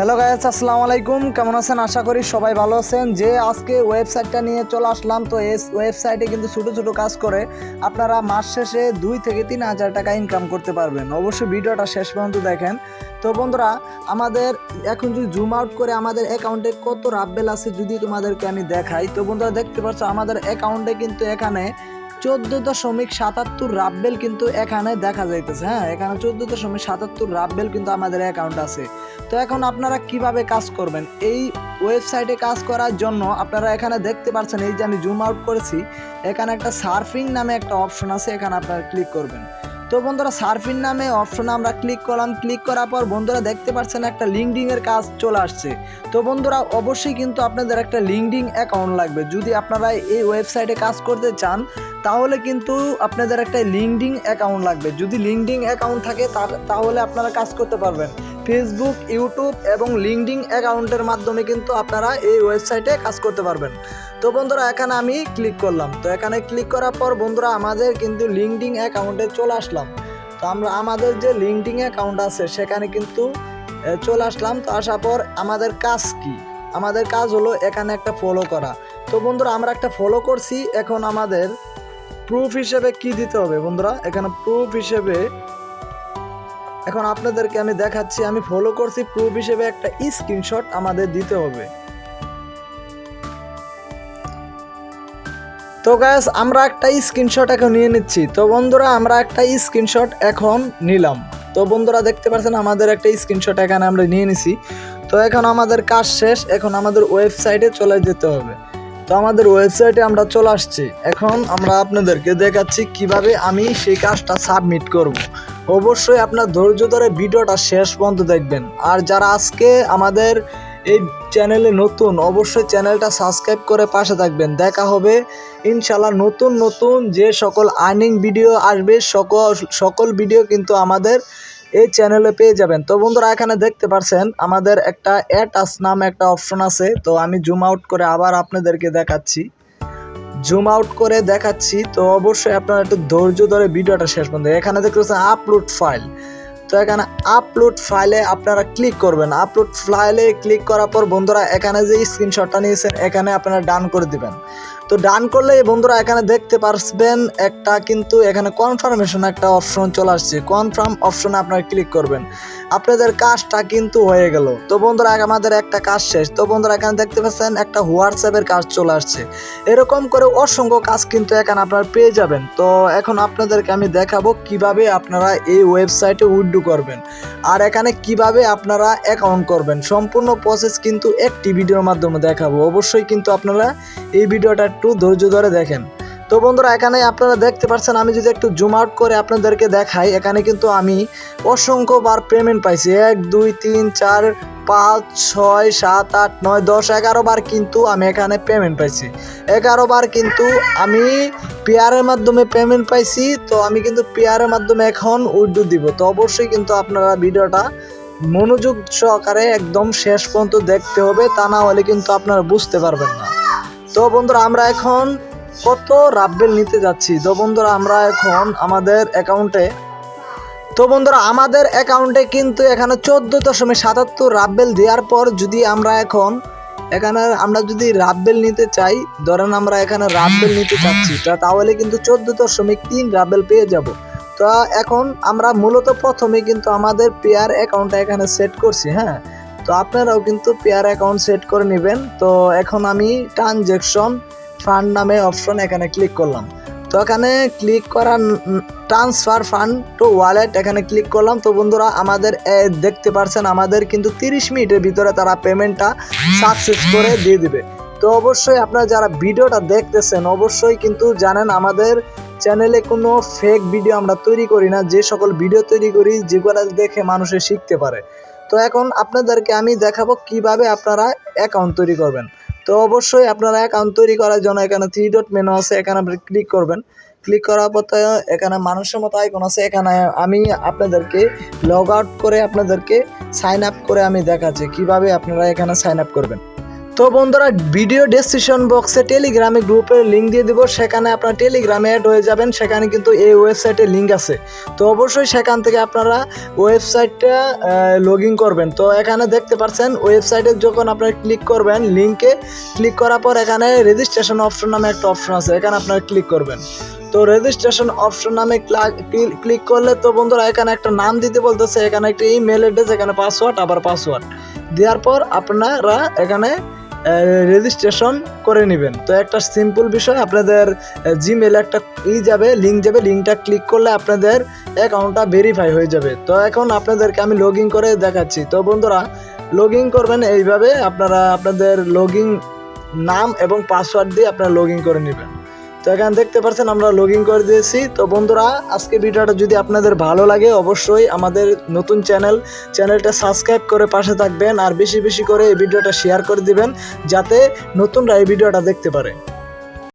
Hello guys, আসসালামু আলাইকুম। কেমন আছেন? আশা করি সবাই ভালো আছেন। যে আজকে ওয়েবসাইটটা নিয়ে চলে আসলাম, তো এই ওয়েবসাইটে কিন্তু ছোটো ছোটো কাজ করে আপনারা মাস শেষে 2 থেকে 3 হাজার টাকা ইনকাম করতে পারবেন। অবশ্যই ভিডিওটা শেষ পর্যন্ত দেখেন। তো বন্ধুরা, আমাদের এখন যদি জুম আউট করে আমাদের অ্যাকাউন্টে কত রাব্বেল আছে যদি তোমাদেরকে আমি দেখাই, তো বন্ধুরা দেখতে পাচ্ছ আমাদের অ্যাকাউন্টে কিন্তু এখানে 14.77 রাব্বেল কিন্তু এখানে দেখা যাইতেছে। হ্যাঁ, এখানে 14.77 রাব্বেল কিন্তু আমাদের অ্যাকাউন্ট আছে। তো এখন আপনারা কিভাবে কাজ করবেন এই ওয়েবসাইটে কাজ করার জন্য? আপনারা এখানে দেখতে পাচ্ছেন, এই যে আমি জুম আউট করেছি, এখানে একটা সার্ফিং নামে একটা অপশন আছে, এখানে আপনারা ক্লিক করবেন। তো বন্ধুরা, সার্ফিং নামে অপশনে আমরা ক্লিক করলাম। ক্লিক করার পর বন্ধুরা দেখতে পাচ্ছেন একটা লিঙ্কডিং এর কাজ চলে আসছে। তো বন্ধুরা, অবশ্যই কিন্তু আপনাদের একটা লিঙ্কডিং অ্যাকাউন্ট লাগবে যদি আপনারা এই ওয়েবসাইটে কাজ করতে চান। তাহলে কিন্তু আপনাদের একটা লিঙ্কডিং অ্যাকাউন্ট লাগবে। যদি লিঙ্কডিং অ্যাকাউন্ট থাকে তাহলে আপনারা কাজ করতে পারবেন। ফেসবুক, ইউটিউব এবং লিঙ্কডিং অ্যাকাউন্টের মাধ্যমে কিন্তু আপনারা এই ওয়েবসাইটে কাজ করতে পারবেন। তো বন্ধুরা, এখানে আমি ক্লিক করলাম। তো এখানে ক্লিক করার পর বন্ধুরা আমাদের কিন্তু লিঙ্কডিং অ্যাকাউন্টে চলে আসলাম। তো আমরা আমাদের যে লিঙ্কডিং অ্যাকাউন্ট আছে সেখানে কিন্তু চলে আসলাম। তো আসার পর আমাদের কাজ কি? আমাদের কাজ হলো এখানে একটা ফলো করা। তো বন্ধুরা, আমরা একটা ফলো করছি। এখন আমাদের প্রুফ হিসেবে কি দিতে হবে বন্ধুরা? এখানে প্রুফ হিসেবে এখন আপনাদেরকে আমি দেখাচ্ছি, আমি ফলো করছি। প্রুফ হিসেবে একটা স্ক্রিনশট আমাদের দিতে হবে। তো গাইস, আমরা একটা স্ক্রিনশট এখন নিয়ে নিচ্ছি। তো বন্ধুরা, আমরা একটা স্ক্রিনশট এখন নিলাম। তো বন্ধুরা দেখতে পাচ্ছেন আমাদের একটা স্ক্রিনশট এখানে আমরা নিয়ে নিছি। তো এখন আমাদের কাজ শেষ। এখন আমাদের ওয়েবসাইটে চলে যেতে হবে। তো আমাদের ওয়েবসাইটে আমরা চলে আসছি। এখন আমরা আপনাদেরকে দেখাচ্ছি কিভাবে আমি সেই কাজটা সাবমিট করব। অবশ্যই আপনার ধৈর্য ধরে ভিডিওটা শেষ পর্যন্ত দেখবেন। আর যারা আজকে আমাদের এই চ্যানেলে নতুন, অবশ্যই চ্যানেলটা সাবস্ক্রাইব করে পাশে থাকবেন। দেখা হবে ইনশাল্লাহ নতুন নতুন যে সকল আর্নিং ভিডিও আসবে, সকল ভিডিও কিন্তু আমাদের এই চ্যানেলে পেয়ে যাবেন। তো বন্ধুরা, এখানে দেখতে পাচ্ছেন আমাদের একটা অ্যাটাচ নামে একটা অপশন আছে। তো আমি জুম আউট করে আবার আপনাদেরকে দেখাচ্ছি। তো অবশ্যই আপনারা একটু ধৈর্য ধরে ভিডিওটা শেষ পর্যন্ত। এখানে দেখতে পাচ্ছেন আপলোড ফাইল। তো এখানে আপলোড ফাইলে আপনারা ক্লিক করবেন। আপলোড ফাইলে ক্লিক করার পর বন্ধুরা এখানে যে স্ক্রিনশটটা নিয়েছেন এখানে আপনারা ডান করে দিবেন। তো ডান করলে বন্ধুরা এখানে দেখতে পারবেন একটা কিন্তু এখানে কনফার্মেশন একটা অপশন চলে আসছে। কনফার্ম অপশনে আপনারা ক্লিক করবেন। আপনাদের কাজটা কিন্তু হয়ে গেল। তো বন্ধুরা, আমাদের একটা কাজ শেষ। তো বন্ধুরা, এখানে দেখতে পাচ্ছেন একটা হোয়াটসঅ্যাপের কাজ চলে আসছে। এরকম করে অসংখ্য কাজ কিন্তু এখানে আপনারা পেয়ে যাবেন। তো এখন আপনাদেরকে আমি দেখাবো কিভাবে আপনারা এই ওয়েবসাইটে উইথড্র করবেন আর এখানে কিভাবে আপনারা অ্যাকাউন্ট করবেন। সম্পূর্ণ প্রসেস কিন্তু একটি ভিডিওর মাধ্যমে দেখাবো। অবশ্যই কিন্তু আপনারা এই ভিডিওটা একটু ধৈর্য ধরে দেখেন। তো বন্ধুরা, এখানে আপনারা দেখতে পাচ্ছেন, আমি যদি একটু জুম আউট করে আপনাদেরকে দেখাই, এখানে কিন্তু আমি অসংখ্যবার পেমেন্ট পাইছি। 1 2 3 4 5 6 7 8 9 10 11 বার কিন্তু আমি এখানে পেমেন্ট পাইছি। 11 বার কিন্তু আমি পেয়ারের মাধ্যমে পেমেন্ট পাইছি। তো আমি কিন্তু পেয়ারের মাধ্যমে এখন উইথড্র দিব। তো অবশ্যই কিন্তু আপনারা ভিডিওটা মনোযোগ সহকারে একদম শেষ পর্যন্ত দেখতে হবে, তা না হলে কিন্তু আপনারা বুঝতে পারবেন না। তো বন্ধুরা, আমরা এখন কত রাব্বেল নিতে যাচ্ছি। তো বন্ধুরা, আমরা এখন আমাদের অ্যাকাউন্টে কিন্তু এখানে 14.77 রাব্বেল দেওয়ার পর যদি আমরা আমরা যদি রাব্বেল নিতে চাই, ধরেন আমরা এখানে রাব্বেল নিতে চাচ্ছি, তাহলে কিন্তু 14.3 রাব্বেল পেয়ে যাব। তো এখন আমরা মূলত প্রথমে কিন্তু আমাদের পেয়ার অ্যাকাউন্টটা এখানে সেট করছি। হ্যাঁ, তো আপনারাও কিন্তু পেয়ার অ্যাকাউন্ট সেট করে নেবেন। তো এখন আমি ট্রানজ্যাকশন ফান্ড নামে অপশন এখানে ক্লিক করলাম। তো এখানে ক্লিক করা ট্রান্সফার ফান্ড টু ওয়ালেট এখানে ক্লিক করলাম। তো বন্ধুরা, আমাদের দেখতে পাচ্ছেন আমাদের কিন্তু 30 মিনিটের ভিতরে তারা পেমেন্টটা সাকসেস করে দিয়ে দিবে। তো অবশ্যই আপনারা যারা ভিডিওটা দেখতেছেন অবশ্যই কিন্তু জানেন আমাদের চ্যানেলে কোনো ফেক ভিডিও আমরা তৈরি করি না। যে সকল ভিডিও তৈরি করি যেগুলো দেখে মানুষে শিখতে পারে। তো এখন আপনাদেরকে আমি দেখাবো কিভাবে আপনারা অ্যাকাউন্ট তৈরি করবেন। তো অবশ্যই আপনারা অ্যাকাউন্ট তৈরি করার জন্য এখানে 3 ডট মেনু আছে, এখানে আপনি ক্লিক করবেন। ক্লিক করার পর এখানে মানুষের মতো আইকন আছে, এখানে আমি আপনাদেরকে লগ আউট করে আপনাদেরকে সাইন আপ করে আমি দেখাচ্ছি কিভাবে আপনারা এখানে সাইন আপ করবেন। তো বন্ধুরা ভিডিও ডেসক্রিপশন বক্সে টেলিগ্রামে গ্রুপের লিঙ্ক দিয়ে দিব, সেখানে আপনারা টেলিগ্রামে অ্যাড হয়ে যাবেন। সেখানে কিন্তু এই ওয়েবসাইটের লিঙ্ক আছে, তো অবশ্যই সেখান থেকে আপনারা ওয়েবসাইটটা লগ ইন করবেন। তো এখানে দেখতে পাচ্ছেন ওয়েবসাইটে যখন আপনারা ক্লিক করবেন, লিঙ্কে ক্লিক করার পর এখানে রেজিস্ট্রেশন অপশন নামে একটা অপশন আছে, এখানে আপনারা ক্লিক করবেন। তো রেজিস্ট্রেশন অপশন নামে ক্লিক করলে তো বন্ধুরা এখানে একটা নাম দিতে বলতেছে, এখানে একটা ইমেল অ্যাড্রেস, এখানে পাসওয়ার্ড, আবার পাসওয়ার্ড দেওয়ার পর আপনারা এখানে রেজিস্ট্রেশন করে নেবেন। তো একটা সিম্পল বিষয়, আপনাদের জিমেলে একটা লিঙ্ক যাবে, লিঙ্কটা ক্লিক করলে আপনাদের অ্যাকাউন্টটা ভেরিফাই হয়ে যাবে। তো এখন আপনাদেরকে আমি লগ ইন করে দেখাচ্ছি। তো বন্ধুরা লগ ইন করবেন এইভাবে, আপনারা আপনাদের লগ ইন নাম এবং পাসওয়ার্ড দিয়ে আপনারা লগ ইন করে নেবেন। তো এখানে দেখতে পাচ্ছেন আমরা লগ ইন করে দিয়েছি। তো বন্ধুরা আজকে ভিডিওটা যদি আপনাদের ভালো লাগে অবশ্যই আমাদের নতুন চ্যানেলটা সাবস্ক্রাইব করে পাশে থাকবেন, আর বেশি বেশি করে এই ভিডিওটা শেয়ার করে দিবেন যাতে নতুনরা এই ভিডিওটা দেখতে পারে।